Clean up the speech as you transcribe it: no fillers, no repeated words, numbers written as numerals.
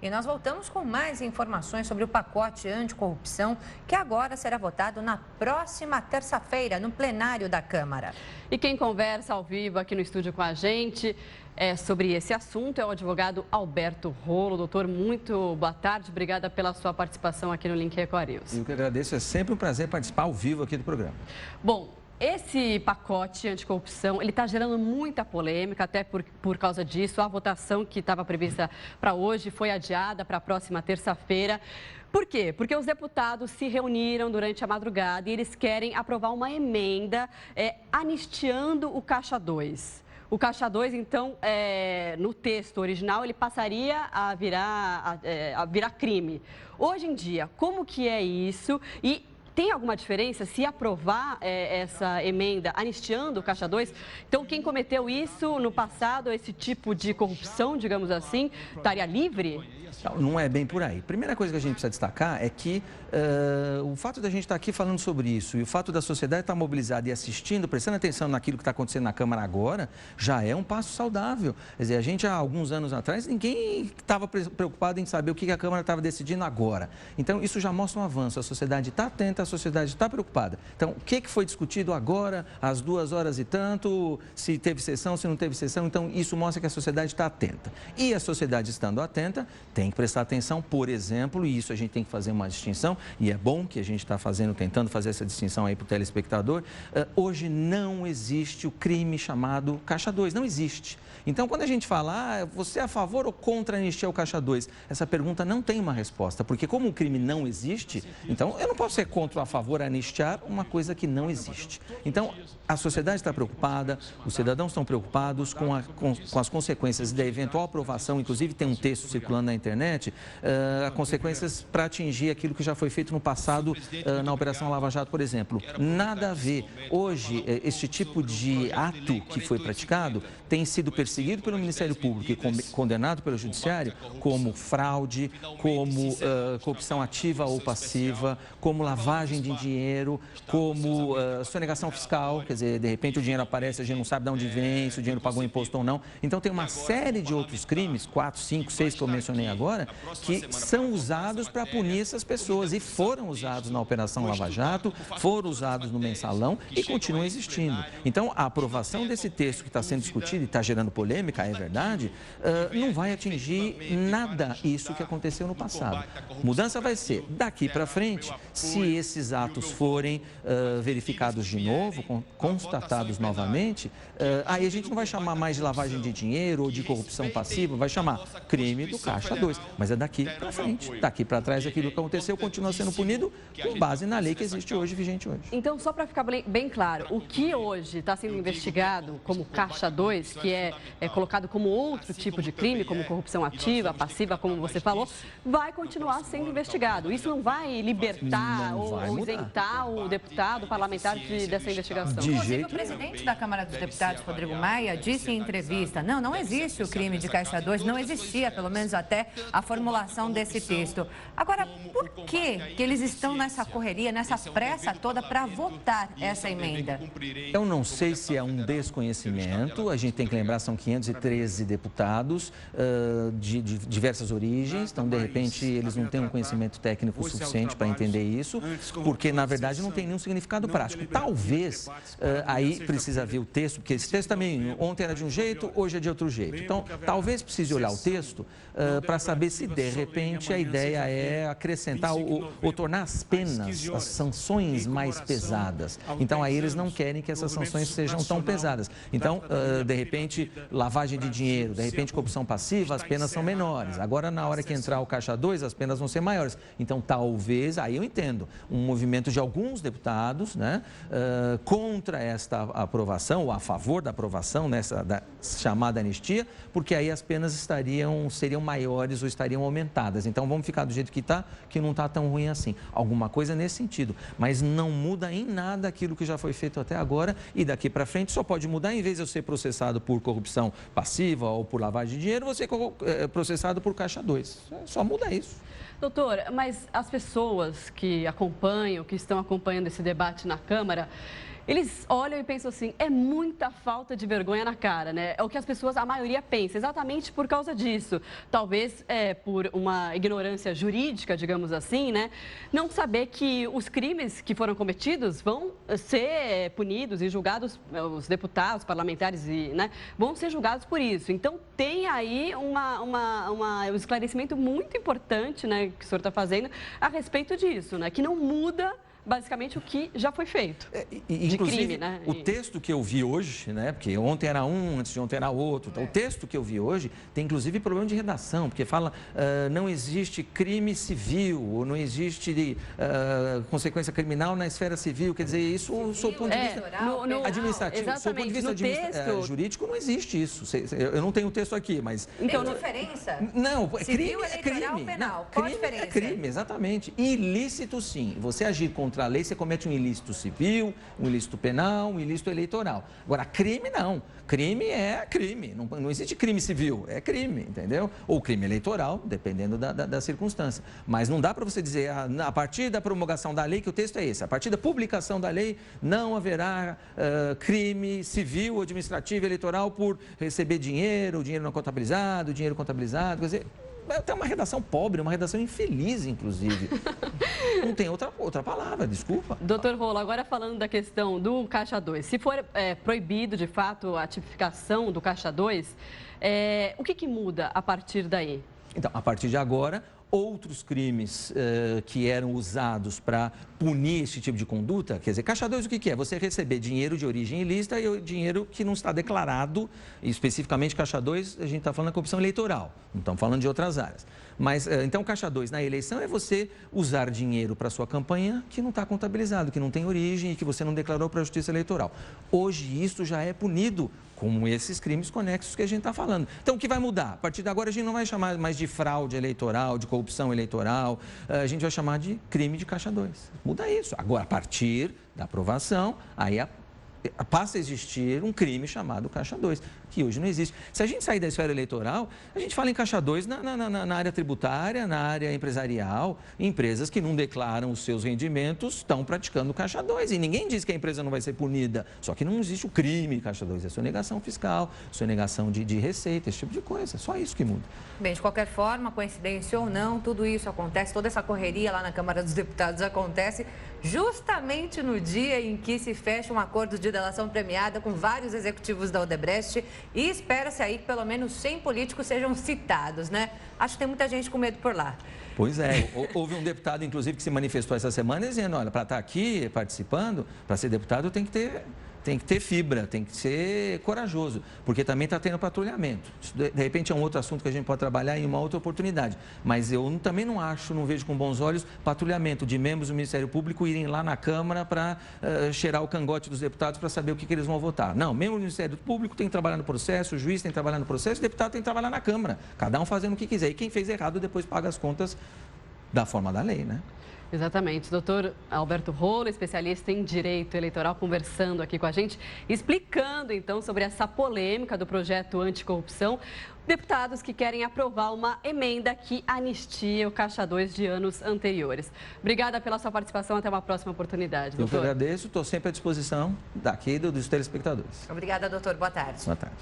E nós voltamos com mais informações sobre o pacote anticorrupção, que agora será votado na próxima terça-feira, no plenário da Câmara. E quem conversa ao vivo aqui no estúdio com a gente sobre esse assunto é o advogado Alberto Rolo. Doutor, muito boa tarde. Obrigada pela sua participação aqui no Link Record News. Eu que agradeço. É sempre um prazer participar ao vivo aqui do programa. Bom, esse pacote anticorrupção, ele está gerando muita polêmica, até por causa disso. A votação que estava prevista para hoje foi adiada para a próxima terça-feira. Por quê? Porque os deputados se reuniram durante a madrugada e eles querem aprovar uma emenda anistiando o Caixa 2. O Caixa 2, então, no texto original, ele passaria a virar crime. Hoje em dia, como que é isso? E tem alguma diferença se aprovar essa emenda anistiando o Caixa 2? Então, quem cometeu isso no passado, esse tipo de corrupção, digamos assim, estaria livre? Não é bem por aí. Primeira coisa que a gente precisa destacar é que o fato da gente estar aqui falando sobre isso e o fato da sociedade estar mobilizada e assistindo, prestando atenção naquilo que está acontecendo na Câmara agora, já é um passo saudável. Quer dizer, a gente há alguns anos atrás, ninguém estava preocupado em saber o que a Câmara estava decidindo agora. Então, isso já mostra um avanço. A sociedade está atenta, a sociedade está preocupada. Então, o que foi discutido agora, às 2h e tanto, se teve sessão, se não teve sessão. Então, isso mostra que a sociedade está atenta. E a sociedade estando atenta, tem que prestar atenção, por exemplo, e isso a gente tem que fazer uma distinção, e é bom que a gente está tentando fazer essa distinção aí para o telespectador. Hoje não existe o crime chamado Caixa 2, não existe. Então, quando a gente fala, você é a favor ou contra anistiar o Caixa 2? Essa pergunta não tem uma resposta, porque como o crime não existe, então eu não posso ser contra ou a favor anistiar uma coisa que não existe. Então, a sociedade está preocupada, os cidadãos estão preocupados com as consequências da eventual aprovação, inclusive tem um texto circulando na internet, consequências para atingir aquilo que já foi feito no passado na Operação Lava Jato, por exemplo. Nada a ver. Hoje, este tipo de ato que foi praticado tem sido perseguido pelo Ministério Público e condenado pelo Judiciário como fraude, como corrupção ativa ou passiva, como lavagem de dinheiro, como sonegação fiscal, quer dizer, de repente o dinheiro aparece, a gente não sabe de onde vem, se o dinheiro pagou imposto ou não. Então, tem uma série de outros crimes, 4, 5, 6 que eu mencionei agora, que são usados para punir essas pessoas e foram usados na Operação Lava Jato, foram usados no Mensalão e continuam existindo. Então, a aprovação desse texto que está sendo discutido e está gerando polêmica, é verdade, não vai atingir nada isso que aconteceu no passado. Mudança vai ser, daqui para frente, se esses atos forem verificados de novo, constatados novamente, aí a gente não vai chamar mais de lavagem de dinheiro ou de corrupção passiva, vai chamar crime do Caixa 2. Mas é daqui para frente, daqui para trás aquilo que aconteceu continua sendo punido com base na lei que existe hoje, vigente hoje. Então, só para ficar bem claro, o que hoje está sendo investigado como Caixa 2, que é colocado como outro tipo de crime, como corrupção ativa, passiva, como você falou, vai continuar sendo investigado. Isso não vai libertar ou isentar o deputado, o parlamentar dessa investigação. Inclusive, o presidente da Câmara dos Deputados, Rodrigo Maia, disse em entrevista, não existe o crime de Caixa 2, não existia, pelo menos até a formulação desse texto. Agora, por que eles estão nessa correria, nessa pressa toda para votar essa emenda? Eu não sei se é um desconhecimento, a gente tem que lembrar, são 513 deputados de diversas origens, então, de repente, eles não têm um conhecimento técnico suficiente para entender isso, porque, na verdade, não tem nenhum significado prático. Talvez, aí precisa ver o texto, porque esse texto também, ontem era de um jeito, hoje é de outro jeito. Então, talvez precise olhar o texto para saber se, de repente, a ideia é acrescentar ou tornar as penas, as sanções mais pesadas. Então, aí eles não querem que essas sanções sejam tão pesadas. Então, de repente, lavagem de dinheiro, de repente, corrupção passiva, as penas são menores. Agora, na hora que entrar o Caixa 2, as penas vão ser maiores. Então, talvez, aí eu entendo, um movimento de alguns deputados, né, contra esta aprovação, ou a favor da aprovação da chamada anistia, porque aí as penas seriam maiores ou estariam aumentadas. Então, vamos ficar do jeito que está, que não está tão ruim assim. Alguma coisa nesse sentido, mas não muda em nada aquilo que já foi feito até agora e daqui para frente só pode mudar, em vez de eu ser processado por corrupção passiva ou por lavagem de dinheiro, você é processado por Caixa 2. Só muda isso. Doutor, mas as pessoas que estão acompanhando esse debate na Câmara, Eles olham e pensam assim, é muita falta de vergonha na cara, né? É o que as pessoas, a maioria pensa, exatamente por causa disso. Talvez por uma ignorância jurídica, digamos assim, né? Não saber que os crimes que foram cometidos vão ser punidos e julgados, os deputados, parlamentares, né, vão ser julgados por isso. Então, tem aí um esclarecimento muito importante, né, que o senhor está fazendo a respeito disso, né? Que não muda basicamente o que já foi feito. Inclusive, crime, né? O texto que eu vi hoje, né? Porque ontem era um, antes de ontem era outro. Então, o texto que eu vi hoje tem inclusive problema de redação, porque fala não existe crime civil, ou não existe consequência criminal na esfera civil. Quer dizer, isso, sob o ponto de vista administrativo, sob o ponto de vista jurídico, não existe isso. Eu não tenho o texto aqui, mas... Então, tem diferença? Não, civil, crime é crime. eleitoral, penal. Não, Qual a crime diferença? é crime, exatamente. Ilícito, sim. Você agir contra a lei, você comete um ilícito civil, um ilícito penal, um ilícito eleitoral. Agora, crime não. Crime é crime. Não existe crime civil, é crime, entendeu? Ou crime eleitoral, dependendo da circunstância. Mas não dá para você dizer, a partir da promulgação da lei, que o texto é esse, a partir da publicação da lei, não haverá crime civil, administrativo, eleitoral por receber dinheiro não contabilizado, dinheiro contabilizado, quer dizer... Tem uma redação pobre, uma redação infeliz, inclusive. Não tem outra palavra, desculpa. Doutor Rolo, agora falando da questão do Caixa 2, se for proibido, de fato, a tipificação do Caixa 2, o que muda a partir daí? Então, a partir de agora, outros crimes que eram usados para punir esse tipo de conduta, quer dizer, Caixa 2 o que é? Você receber dinheiro de origem ilícita e dinheiro que não está declarado, especificamente Caixa 2, a gente está falando da corrupção eleitoral, não estamos falando de outras áreas. Mas, então, Caixa 2 na eleição é você usar dinheiro para a sua campanha que não está contabilizado, que não tem origem e que você não declarou para a Justiça Eleitoral. Hoje, isso já é punido como esses crimes conexos que a gente está falando. Então, o que vai mudar? A partir de agora, a gente não vai chamar mais de fraude eleitoral, de corrupção eleitoral, a gente vai chamar de crime de Caixa 2. Muda isso. Agora, a partir da aprovação, aí passa a existir um crime chamado Caixa 2, que hoje não existe. Se a gente sair da esfera eleitoral, a gente fala em Caixa 2 na área tributária, na área empresarial, empresas que não declaram os seus rendimentos estão praticando Caixa 2 e ninguém diz que a empresa não vai ser punida, só que não existe o crime Caixa 2, é sonegação fiscal, sonegação de receita, esse tipo de coisa, só isso que muda. Bem, de qualquer forma, coincidência ou não, tudo isso acontece, toda essa correria lá na Câmara dos Deputados acontece justamente no dia em que se fecha um acordo de delação premiada com vários executivos da Odebrecht e espera-se aí que pelo menos 100 políticos sejam citados, né? Acho que tem muita gente com medo por lá. Pois é, houve um deputado, inclusive, que se manifestou essa semana dizendo, olha, para estar aqui participando, para ser deputado tem que ter fibra, tem que ser corajoso, porque também está tendo patrulhamento. Isso, de repente, é um outro assunto que a gente pode trabalhar em uma outra oportunidade. Mas eu também não vejo com bons olhos patrulhamento de membros do Ministério Público irem lá na Câmara para cheirar o cangote dos deputados para saber o que eles vão votar. Não, membro do Ministério Público tem que trabalhar no processo, o juiz tem que trabalhar no processo, o deputado tem que trabalhar na Câmara. Cada um fazendo o que quiser. E quem fez errado depois paga as contas da forma da lei, né? Exatamente. Doutor Alberto Rolo, especialista em direito eleitoral, conversando aqui com a gente, explicando então sobre essa polêmica do projeto anticorrupção. Deputados que querem aprovar uma emenda que anistia o Caixa 2 de anos anteriores. Obrigada pela sua participação. Até uma próxima oportunidade, doutor. Eu que agradeço. Estou sempre à disposição dos telespectadores. Obrigada, doutor. Boa tarde. Boa tarde.